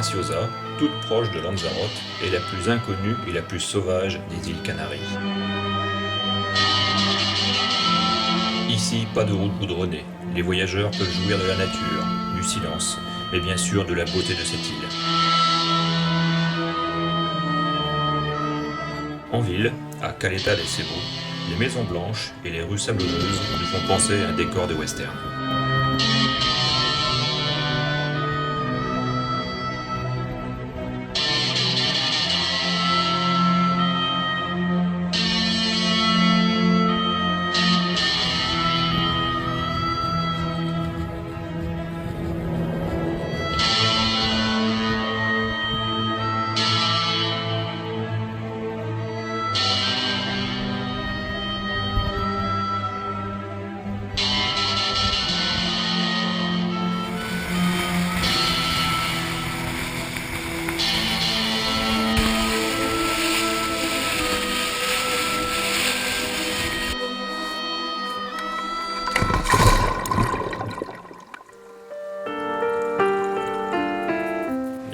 Graciosa, toute proche de Lanzarote, est la plus inconnue et la plus sauvage des îles Canaries. Ici, pas de route goudronnée. Les voyageurs peuvent jouir de la nature, du silence, mais bien sûr de la beauté de cette île. En ville, à Caleta del Cebo, les maisons blanches et les rues sablonneuses nous font penser à un décor de western.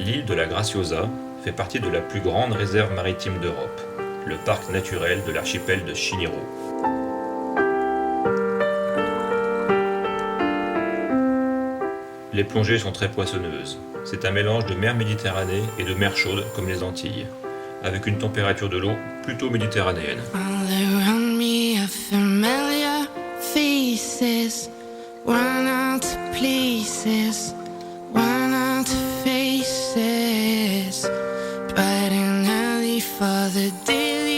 L'île de la Graciosa fait partie de la plus grande réserve maritime d'Europe, le parc naturel de l'archipel de Chiniro. Les plongées sont très poissonneuses. C'est un mélange de mer Méditerranée et de mer chaude comme les Antilles, avec une température de l'eau plutôt méditerranéenne. But an alley for the daily